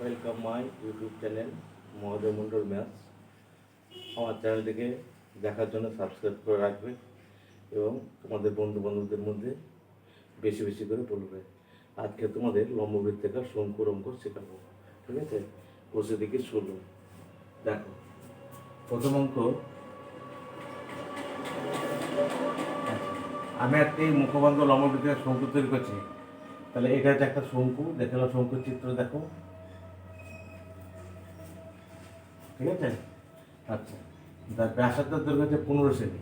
Welcome my YouTube channel মহোদয় মণ্ডল maths. আমার চ্যানেলটিকে দেখার জন্য সাবস্ক্রাইব করে রাখবে এবং তোমাদের বন্ধু বান্ধবদের মধ্যে বেশি বেশি করে বলবে। আজকে তোমাদের লম্ববৃত্তাকার শঙ্কুর অঙ্ক শেখাবো, ঠিক আছে? বসে দেখি শুরু। দেখো, প্রথম অঙ্ক, আমি একটি মুখবন্ধ লম্ববৃত্তাকার শঙ্কু তৈরি করছি। তাহলে এটা হচ্ছে একটা শঙ্কু, দেখে নাও শঙ্কুর চিত্র দেখো, ঠিক আছে? আচ্ছা, তার ব্যাসার্ধ দৈর্ঘ্য হচ্ছে 15 সেমি,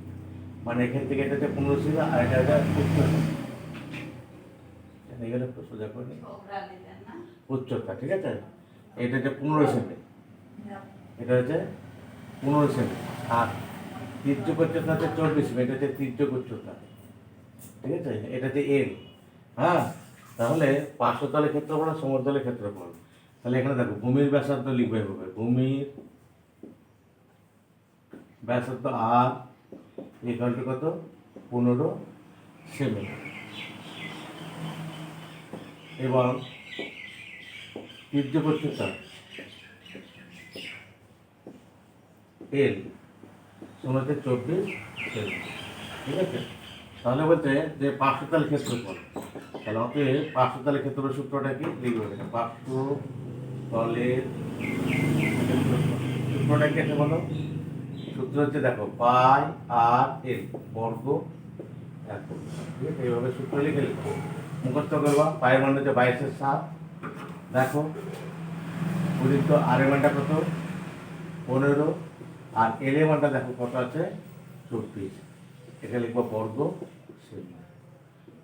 মানে এখান থেকে এটা হচ্ছে 15 সেমি আর এটা হচ্ছে সোজা করে উচ্চতা, ঠিক আছে? এটা হচ্ছে 15 সেমি, এটা হচ্ছে 15 সেমি, আর তির্যক উচ্চতা হচ্ছে 24 সেমি, এটা হচ্ছে তির্যক উচ্চতা, ঠিক আছে? এটা হচ্ছে এল। হ্যাঁ, তাহলে পার্শ্বতলের ক্ষেত্রফল আর সমতলের ক্ষেত্রফল। তাহলে এখানে দেখো, ভূমির ব্যাসার্ধ লিখবে হবে, ভূমির ব্যাসার্ধ আর ইকুয়াল কত, 15 সেমি, এবং তির্যক উচ্চতা এল সমান হচ্ছে 24 সেমি, ঠিক আছে? তাহলে বলছে যে পার্শ্বতল ক্ষেত্রফল, তাহলে আমাকে পার্শ্বতলের ক্ষেত্রফল সূত্রটা কি লিখবে? পার্শ্বতলের সূত্রটা কি আছে বলো? সূত্র হচ্ছে দেখো, পাই আর এল বর্গ একক, ঠিক আছে? এইভাবে সূত্র লিখে লিখো, মুখস্থ করবা। পায়ের মান হচ্ছে 22/7, দেখো গুণিত আর এর মানটা কত, 15, আর এল এর মানটা দেখো কত আছে, 24, এটা লিখবো বর্গ সেমি,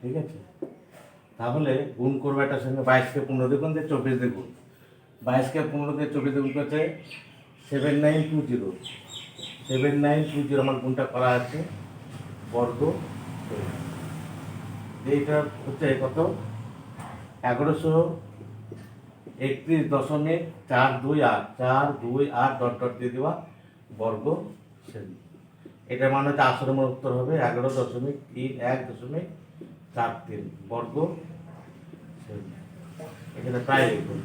ঠিক আছে? তাহলে গুণ করবো এটার সঙ্গে, 22কে 15 দিয়ে গুণ দিয়ে 24 দিয়ে গুণ, 22কে 15 দিয়ে 24 দিয়ে গুণ করছে 7920, 7920 আমার গুণটা করা আছে, বর্গ সেমি। এইটা হচ্ছে কত, 1131.428 ডট ডট দিয়ে দেওয়া বর্গ সেমি। এটার মানে হচ্ছে আসলে আমার উত্তর হবে 11.31.43 বর্গ সেমি। এখানে প্রায় লিখুন,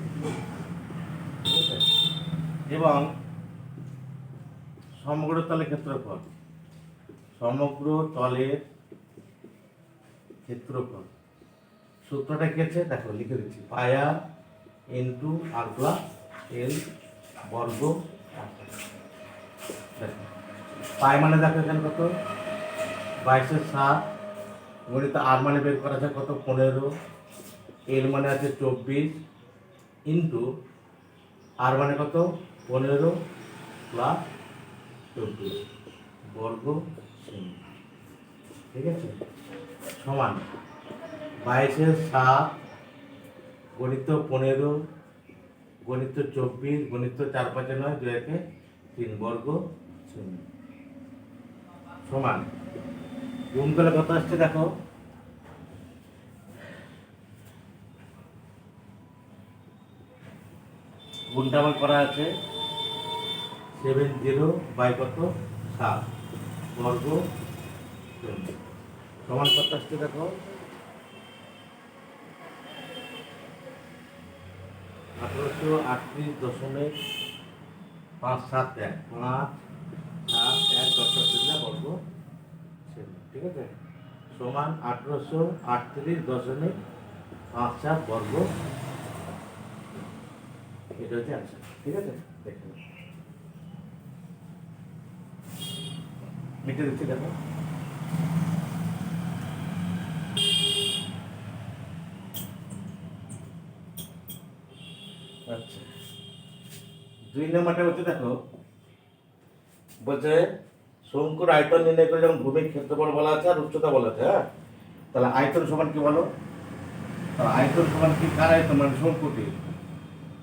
ঠিক আছে? এবং সমগ্র তলের ক্ষেত্রফল, সমগ্র তলের ক্ষেত্রফল সূত্রটা কি আছে দেখো, লিখে দিচ্ছি, পায়া ইন্টু আর প্লাস এল বর্গ। দেখো, পাই মানে দেখো এখানে কত, 22/7, গণিত আর মানে বের করা আছে কত, 15, এল মানে আছে 24, ইন্টু আর মানে কত, 15 প্লাস 24 বর্গ সেমি, ঠিক আছে? সমান 22/7 গণিত 15 গণিত 24 গণিত 4 5 9 2 1 3 বর্গ সেমি, সমান গুণ করলে কত আসছে দেখো, গুণটা আমার করা আছে 70 বাই কত 7 বর্গ সেমি, সমান কত আসছে দেখো, 1838.571 বর্গ সেমি, ঠিক আছে? সমান 1838.57 বর্গ, এটা হচ্ছে অ্যান্সার, ঠিক আছে? দেখে লিখে দিচ্ছি দেখো, আচ্ছা। 2 নম্বরটা হচ্ছে দেখো, বলছে শঙ্কুর আয়তন নির্ণয় করে যখন ভূমির ক্ষেত্রফল বলা আছে আর উচ্চতা বলা আছে, হ্যাঁ, তাহলে আয়তন সমান কি বলো? তাহলে আয়তন সমান কি, কার আয়তন, মানে শঙ্কুটির,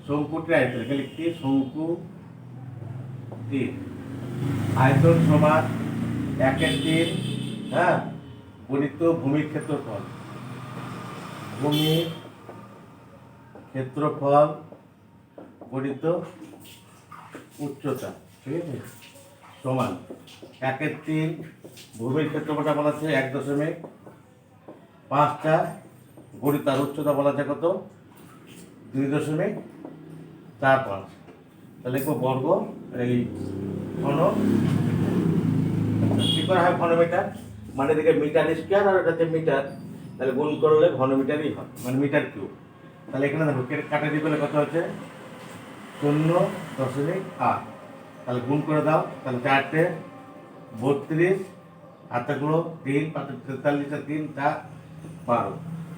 শঙ্কুটির আয়তন, এখানে লিখছি শঙ্কুটির আয়তন সমান 1/3, হ্যাঁ, গণিত ভূমির ক্ষেত্রফল, ভূমির ক্ষেত্রফল গণিত উচ্চতা, ঠিক আছে? সমান 1/3, ভূমির ক্ষেত্রফলটা বলা আছে 1.5, গণিত আর উচ্চতা বলা আছে কত, 2.5, 4 5, তাহলে লিখবো বর্গ এই ঘন। কি করে হয় ঘনমিটার, মানে এদিকে মিটার স্কোয়ার আর এটা হচ্ছে মিটার, তাহলে গুণ করলে ঘনমিটারই হয়, মানে মিটার কিউব। তাহলে এখানে দেখো কাটাটি করলে কত হচ্ছে 0.8, তাহলে গুণ করে দাও, তাহলে 4 32, হাতগুলো 3 5 43 3 4 12,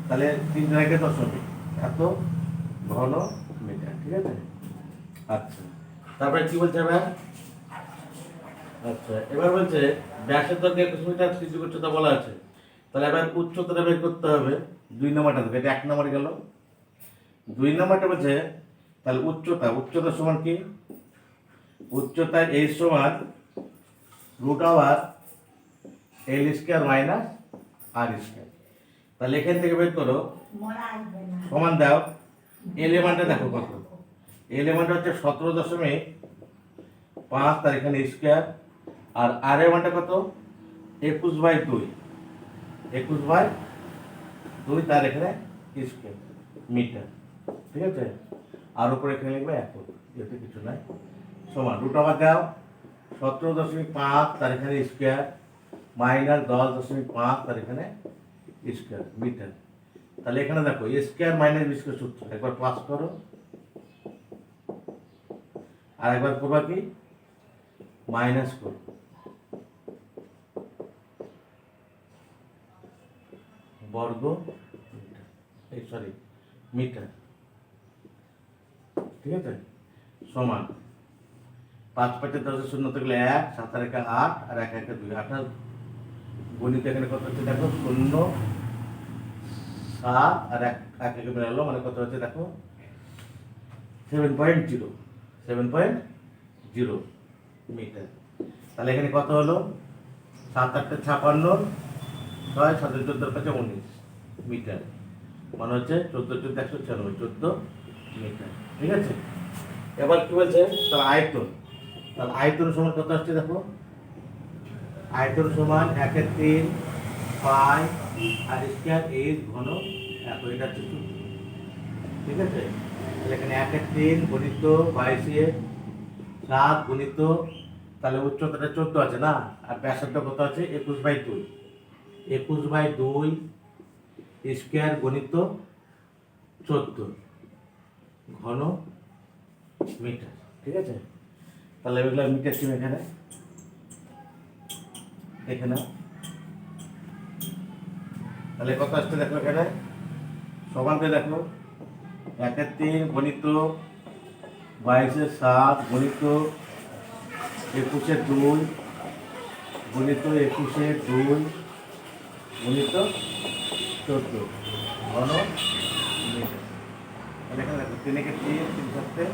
তাহলে 3 রেখে দশমিক, এত ঘন মিটার। ঠিক আছে। আচ্ছা, তারপরে কি বলছে এবার? আচ্ছা, এবার বলছে ব্যাসের দৈর্ঘ্য 21 মিটার, ত্রিজ্যের উচ্চতা বলা আছে, তাহলে এবার উচ্চতাটা বের করতে হবে। 2 নম্বরটা থেকে, এটা 1 নম্বর গেল। 2 নম্বরটা বলছে তাহলে উচ্চতা সমান কি? উচ্চতা এই সমান √L² মাইনাস R²। তাহলে এখান থেকে বের করো, সমান দাও। এল মানটা দেখো কত, এল মানটা হচ্ছে 17.5, তার এখানে স্কোয়ার, আর আর এর মানটা কত 21/2, 21/2, তার এখানে স্কোয়ার মিটার। ঠিক আছে। আর উপরে এখানে লিখবে একক, যেহেতু কিছু নাই, সমান রুট আবার দাও 17.5, তার এখানে স্কোয়ার, মাইনাস 10.5, তার এখানে স্কোয়ার মিটার। তাহলে এখানে দেখো স্কোয়ার মাইনাস বি স্কোয়ার সূত্র, একবার প্লাস করো আর একবার করবা কি মাইনাস করো, বর্গ মিটার। ঠিক আছে, সমান 5 5 10 শূন্য থাকলে 1, 7 আর 1 8, আর 1 1 2, 28 গণিত এখানে কত হচ্ছে দেখো 0 7 আর 1 1 1 বেরোলো, মানে কত হচ্ছে দেখো 7.0 মিটার। তাহলে এখানে কত হলো 7 8 56, 6 7 14 5 19 মিটার, মানে হচ্ছে 14 14 196, 14 মিটার। ঠিক আছে। এবার কি বলছে, তাহলে আয়তন, তাহলে আয়তন সমান কত আসছে দেখো, আয়তন সমান 1/3 পাই R² এইচ ঘন এত, এটা হচ্ছে সূত্র। ঠিক আছে। তাহলে এখানে 1/3 গুণিত 22/7 গুণিত, তাহলে উচ্চতাটা 14 আছে না, আর ব্যাসার্ধ কত আছে 21/2, 21/2 স্কোয়ার গুণিত 14 ঘন মিটার। ঠিক আছে। তাহলে এগুলো মিটার চিহ্ন এখানে, এখানে তাহলে কত আসছে দেখো, এখানে সমানকে দেখো 1/3 গুণিত 22/7 গুণিত 21/2 গুণিত 21/2 গুণিত 14 ঘন মিটার। তাহলে এখানে দেখো 3 একে 3 3 7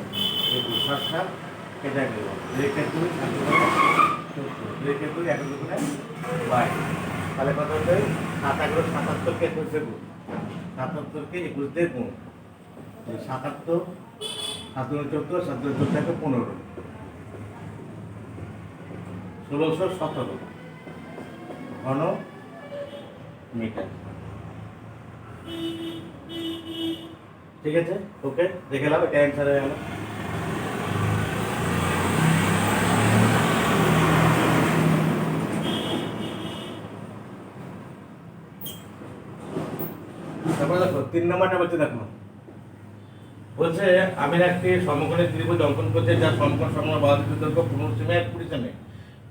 21 7 7 কেটে গেল, 2 একে 2 7 14, 2 একে 2 1 2 22, তাহলে কত হচ্ছে 7 11 77 কে 21 দেবো, 77 কে 21 দিয়ে গুণ, 77 7 14 7 14 15, 1617 ঘন মিটার। ঠিক আছে, ওকে, দেখে নাও, এটা অ্যান্সার হয়ে গেল। তারপরে দেখো 3 নম্বরটা বলছে, দেখো বলছে আমি একটি সমকোণী ত্রিভুজ অঙ্কন করতে, যার সমকোণ সমকোণ 12টি দৈর্ঘ্য 15 সেমি আর 20 সেমি,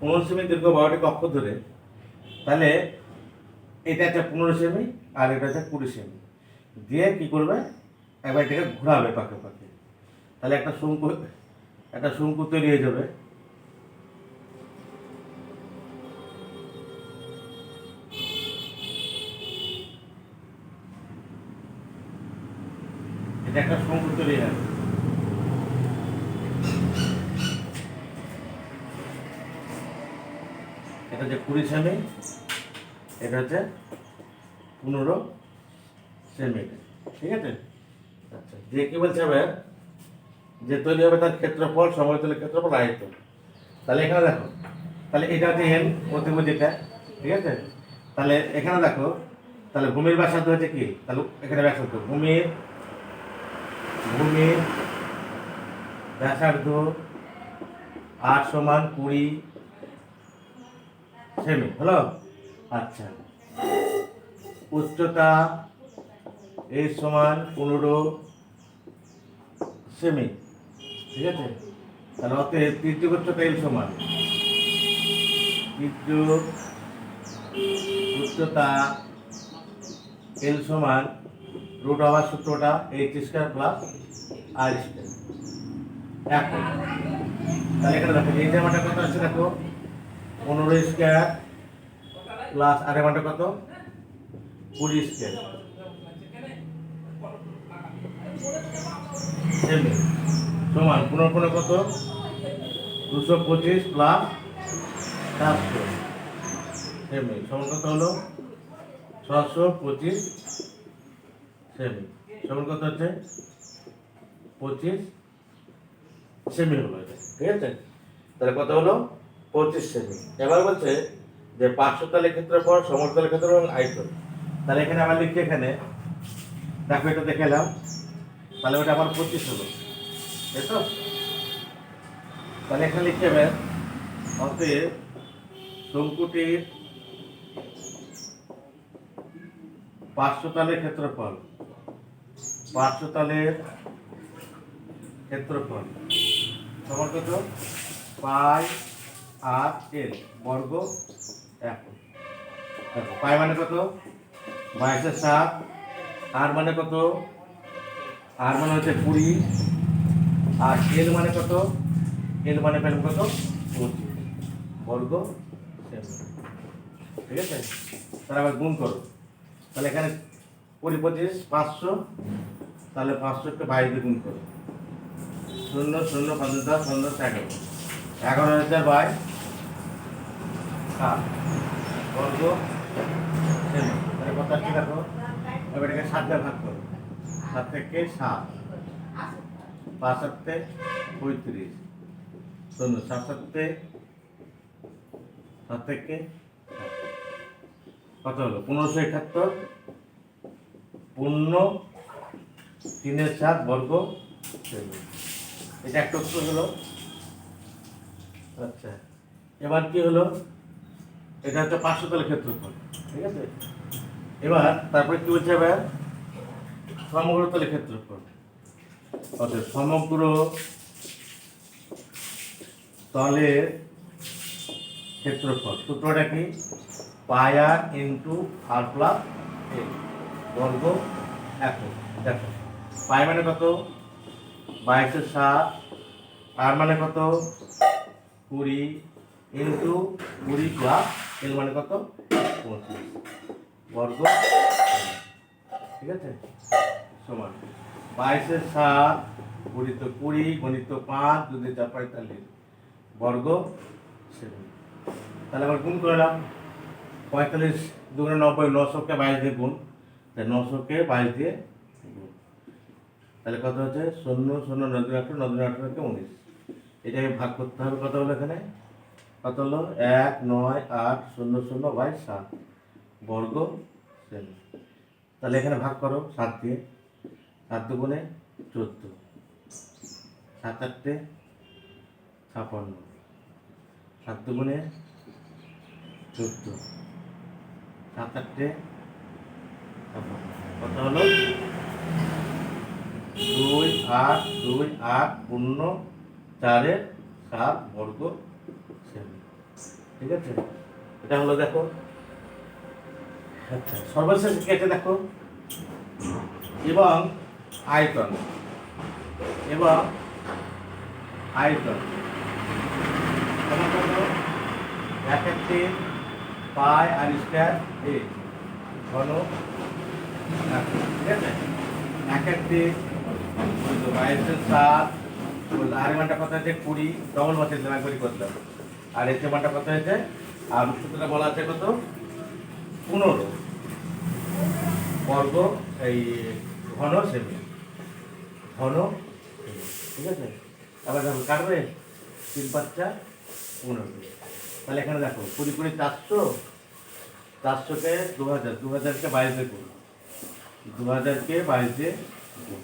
15 সেমি দীর্ঘ 12টি কক্ষ ধরে, তাহলে এটা হচ্ছে 15 সেমি আর এটা হচ্ছে 20 সেমি, দিয়ে কি করবে একবার এটাকে ঘোরাবে পাকে পাকে, তাহলে একটা শঙ্কু তৈরি হয়ে যাবে। এটা একটা শঙ্কু তৈরি হয়ে যাবে, এটা হচ্ছে 20 সেমি, এটা হচ্ছে 15 সেমি। ঠিক আছে। আচ্ছা, যে কি বলছে এবার, যে তৈরি হবে তার ক্ষেত্রফল সমতলের ক্ষেত্রফল আয়তন। তাহলে এখানে দেখো, তাহলে এটা হচ্ছে এল প্রতিভুজ এটা। ঠিক আছে। তাহলে এখানে দেখো, তাহলে ভূমির ব্যাসার্ধ হচ্ছে কি, তাহলে এখানে ব্যাসার্ধ ভূমির ব্যাসার্ধ 8 = 20 সেমি হলো। আচ্ছা, উচ্চতা A = 15 সেমি, ঠিক আছে। তাহলে অতএব তির্যক উচ্চতা L সমান তির্যক উচ্চতা L সমান রুট ওভার সূত্রটা h² প্লাস r²। এখন তাহলে এখানে দেখো এই যে মানটা কত আছে, দেখো 15² প্লাস আর এর মানটা কত 20² সেমি সমান 15 কত 225 প্লাস 400 সেমি সমান কত হলো 625 সেমি সমান কত হচ্ছে 25 সেমি হলো এটা, ঠিক আছে। তাহলে কত হলো 25 সেমি। এবার বলছে যে পার্শ্বতলের ক্ষেত্রফল, সমতলের ক্ষেত্রফল এবং আয়তন। তাহলে এখানে আমরা লিখছি, এখানে দেখো এটা দেখে এলাম, তাহলে ওটা আমার 25 হলো, তাই তো। তাহলে এখানে লিখতে হবে অতএব শঙ্কুটির পার্শ্বতলের ক্ষেত্রফল সমান কত পাই আর এল বর্গ একক। দেখো পাই মানে কত 22/7, আর মানে কত আর মানে হচ্ছে 20, আর এল মানে কত এল মানে পেলাম কত 25 বর্গ সেমি, ঠিক আছে। তাহলে আবার গুণ করো, তাহলে এখানে 20 25 500, তাহলে 500 কে 22 দিয়ে গুণ করো 0 0 5 10 15 11 11,000/7 বর্গ সেমি। তাহলে কত আসছে দেখো, এবার এটাকে 7 দিয়ে ভাগ করো, 7 থেকে 7 5 7 35 0 7 7 থেকে কত হলো 1571 15 3/7 বর্গ সেমি। এটা একটা উত্তর হলো। আচ্ছা, এবার কি হলো, এটা হচ্ছে পার্শ্বতলের ক্ষেত্রফল, ঠিক আছে। এবার তারপরে কি বলছে, এবার সমগ্রতলের ক্ষেত্রফল। অর্থাৎ সমগ্র তলের ক্ষেত্রফল সূত্রটা কি পাই আর ইন্টু আর প্লাস এল বর্গ একক। দেখো পাই মানে কত 22/7, আর মানে কত 20 ইন্টু 20 প্লাস এল মানে কত 25 বর্গ, ঠিক আছে, সমান 22/7 গুণিত 20 গুণিত 5 যদি 4 45 বর্গ সেমি। তাহলে আবার গুণ করলাম 45 2 90, 900 কে 22 দিয়ে গুণ, তাই 900 কে 22 দিয়ে গুণ, তাহলে কত হচ্ছে 0 0 9 2 18 9 2 18 কে 19। এটাকে ভাগ করতে হবে, কত হলো এখানে কত হলো 1 9 8 0 0/7 বর্গ সেমি। তাহলে এখানে ভাগ করো 7 দিয়ে, 7 দুগুণে 14, 7 8 56, 7 দুগুণে 14, 7 8 56, কত হলো 2 8 2 8 0 4/7 বর্গ সেমি, ঠিক আছে। এটা হলো দেখো। আচ্ছা, সর্বশেষ কেটে দেখো এবং আয়তন এক একটি পাই আর স্কয়ার এ ঘন, ঠিক আছে। এক একটি 22/7, আর মানটা কত হয়েছে 20, ডবল বসে দিলাম একবারই করলাম, আর এর মানটা কত হয়েছে, আর সূত্রটা বলা আছে কত 15 বর্গ এই ঘন সেমি, ঠিক আছে। আবার দেখো কাটবে 3 5 15, তাহলে এখানে দেখো 20 20 400, 400 কে 2000, 2000 কে 22 দিয়ে গুণ, 2000 কে 22 দিয়ে গুণ,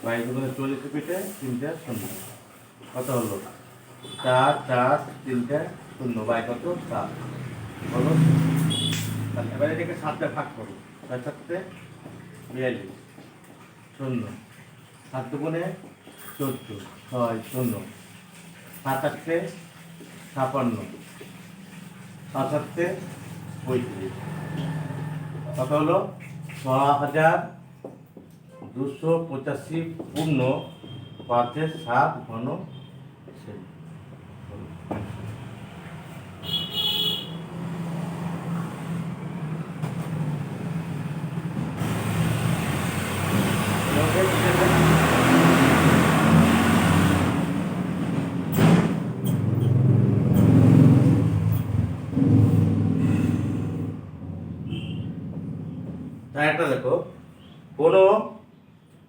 22 গুণে 40 পিঠে 3 0, কত হলো? 4 4 3টে 0 বাই কত? 7 বলো। তাহলে এবারে এটাকে 7 দিয়ে ভাগ করো। 6 7 42 0 7 দুগুণে 14 6 0 7 8 56 7 7 35 কত হলো? 6285 পূর্ণ 5-এর 7 ঘন সেমি। একটা দেখো, কোন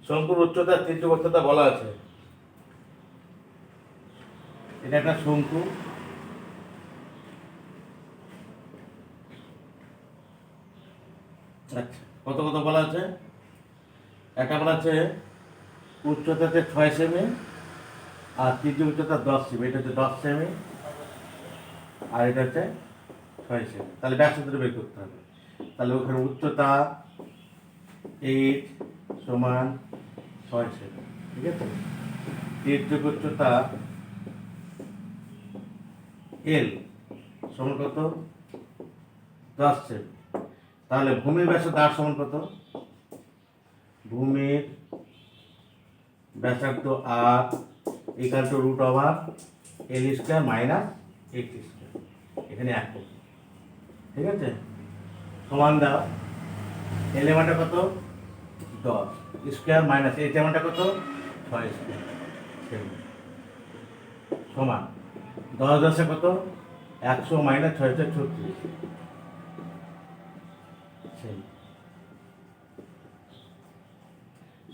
শঙ্কুর উচ্চতা তীর্যক উচ্চতা বলা আছে। এটা একটা শঙ্কু, আচ্ছা কত কত বলা আছে? একটা বলা আছে উচ্চতাতে 6 সেমি আর তীর্যক উচ্চতা 10 সেমি। এটা হচ্ছে 10 সেমি আর এটা হচ্ছে 6 সেমি। তাহলে ব্যাসার্ধ বের করতে হবে। তাহলে ওখানে উচ্চতা 8 সমান 6 সেমি, ঠিক আছে। তীর্যক উচ্চতা এল সমান কত? 10 সেমি। তাহলে ভূমির ব্যাসার্ধ আর সমান কত? ভূমির ব্যাসার্ধ আর equal to root over L square minus 8 square. এখানে এক করব, ঠিক আছে। সমান দাও, এল এর মানটা কত? 10 স্কয়ার মাইনাস এইচ এর মানটা কত? 6 স্কয়ার সমান 10 10 কত? 100 মাইনাস 6 36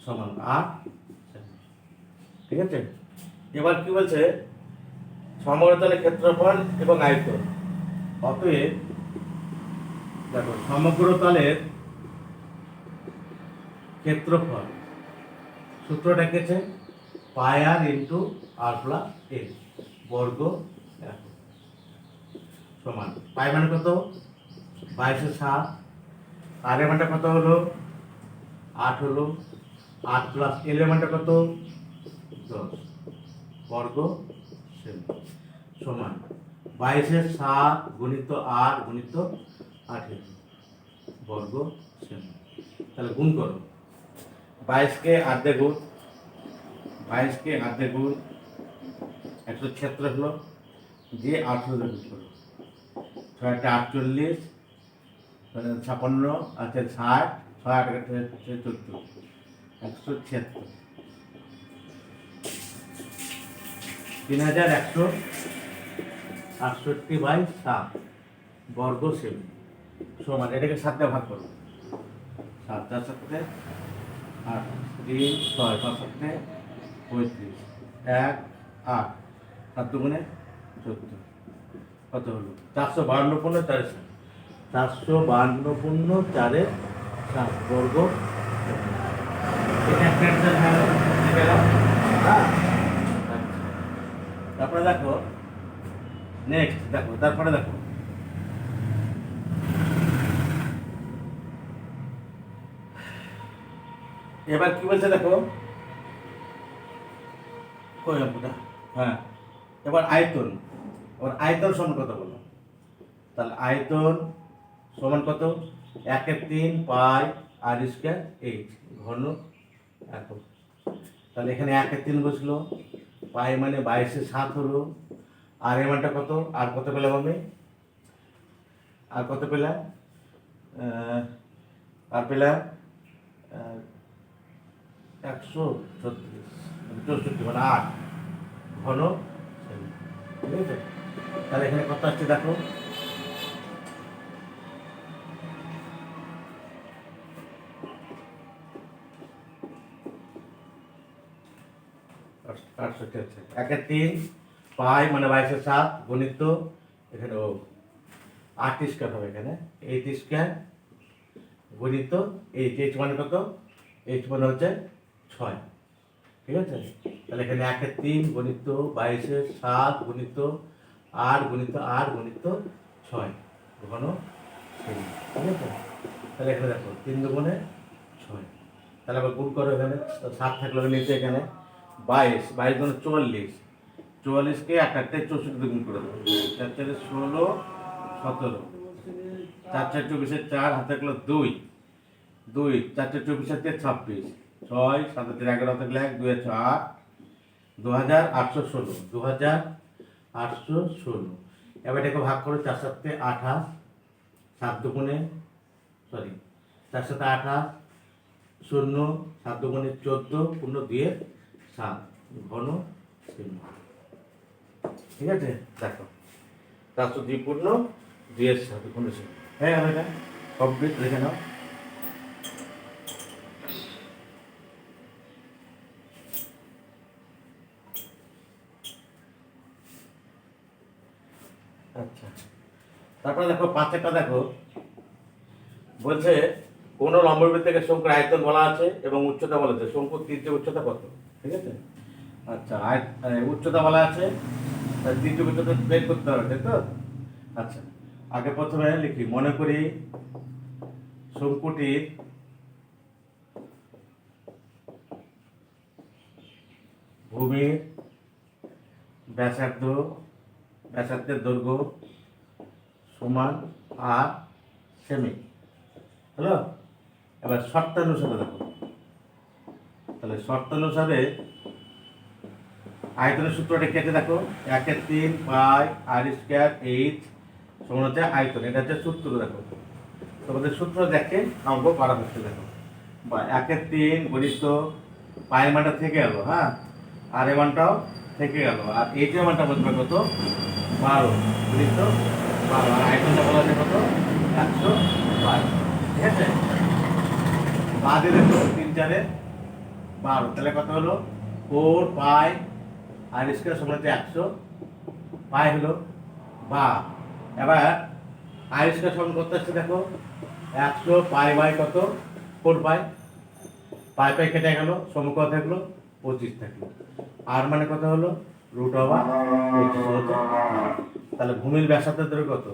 সমান 8 সেমি, ঠিক আছে। এবার কি বলছে? সমগ্রতলের ক্ষেত্রফল এবং আয়তন। অতএব দেখো, সমগ্র তলের ক্ষেত্রফল সূত্রটা কেছে পাই আর ইন্টু আর প্লাস এল বর্গ সমান পাই মানে কত? 22/7। আর এর মানটা কত হলো? 8 হলো। 8 প্লাস এল এর মানটা কত? 10 বর্গ সেমি সমান 22/7 গুণিত 8 গুণিত 18 বর্গ সেমি। তাহলে গুণ করো, 22কে 8 দিয়ে গুণ, 22কে 8 দিয়ে গুণ 176 হলো, দিয়ে 18 দিয়ে গুণ করো। 6 48 56 আছে 60 6 8 14 176 3168/7 বর্গ সেমি সমান। এটাকে 7 দিয়ে ভাগ করো। 7 4 7 8 3 6 5 7 35 1 8 7 দুগুণে 14 কত হলো? 452 পূর্ণ 4 452 পূর্ণ 4 বর্গ। এটা একটা অ্যান্সার গেল। হ্যাঁ, তারপরে দেখো নেক্সট, দেখো তারপরে দেখো এবার কি বলছে দেখো। হ্যাঁ, এবার আয়তন। এবার আয়তন সমান কত বলো? তাহলে আয়তন সমান কত? 1/3 পাই আর স্কয়ার এইচ ঘন একক। তাহলে এখানে 1/3 বসলো, পাই মানে 22/7 হলো। আর এর মানটা কত? আর কত পেলাম আমি? আর কত পেলাম? আর পেলাম 136 মানে 8 ঘন সেমি, ঠিক আছে। তাহলে এখানে কত আসছে দেখো, আটষট্টি আছে। 1/3 পাই মানে 22/7 গণিত এখানে 8 স্কয়ার হবে, এখানে 8 স্কয়ার গণিত এইচ। এইচ মানে কত? এইচ মানে হচ্ছে 6 ঠিক আছে? তাহলে এখানে 1-3 গণিত 22-7 গণিত 8 গণিত 8 গণিত 6 ঘন সেমি। ঠিক আছে? তাহলে এখানে দেখো 3 দুগুণে 6। তাহলে আবার গুণ করো, এখানে 7 থাকলো নিচে, এখানে 22 22 গুণে 44, 44কে 8 64 গুণ করে দেবো। 4 4 16 17, 4 4 24 4 হাতে থাকলো 2 2, 4 4 24 26, 6 7 11 থাকলে 1 2 4 2816, 2816। এবার এটাকে ভাগ করো, 4 7 28, 7 দুগুণে 4 7 28, 0 7 দুগুণে 14, পূর্ণ 2 7 ঘন সেমি। ঠিক আছে? দেখো 402 পূর্ণ 2 7 ঘন সেমি। হ্যাঁ এটা কমপ্লিট, লিখে নাও। আচ্ছা, তারপরে দেখো 5-টা দেখো বলছে কোন লম্ববৃত্ত থেকে শঙ্কুর আয়তন বলা আছে এবং উচ্চতা বলা আছে। শঙ্কুর তির্যক উচ্চতা কত? ঠিক আছে? আচ্ছা, উচ্চতা বলা আছে, তির্যক উচ্চতা বের করতে হবে, তাই তো? আচ্ছা, আগে প্রথমে লিখি, মনে করি শঙ্কুটির ভূমির ব্যাসার্ধের দৈর্ঘ্য সমান 8 সেমি। হলো? এবার শর্তানুসারে দেখো, তাহলে শর্তানুসারে আয়তনের সূত্রটা কেটে দেখো, 1/3 পাই আর স্কয়ার এইচ সমান হচ্ছে আয়তন। এটা হচ্ছে সূত্র। দেখো তোমাদের সূত্র দেখে অঙ্ক করা হচ্ছে। দেখো বা 1/3 গণিত পায়ের মানটা থেকে গেল, হ্যাঁ, আর এ মানটাও থেকে গেল, আর এই যে মানটা বলবে কত 12 গণিত 12, আর আয়তনটা বলা আছে কত 105। ঠিক আছে? বাদে দেখো 3 4 12, তাহলে কত হলো 4 পাই আর স্কয়ার সমান হচ্ছে 100 পাই হলো। বা এবার আর স্কয়ার সমান কত আসছে দেখো 100 পাই বাই কত 4 পাই, পাই পাই কেটে গেল, সমকোণ থাকলো 25 থাকলো। আর মানে কত হলো √25। তাহলে ভূমির ব্যাসার্ধের দৈর্ঘ্য কত?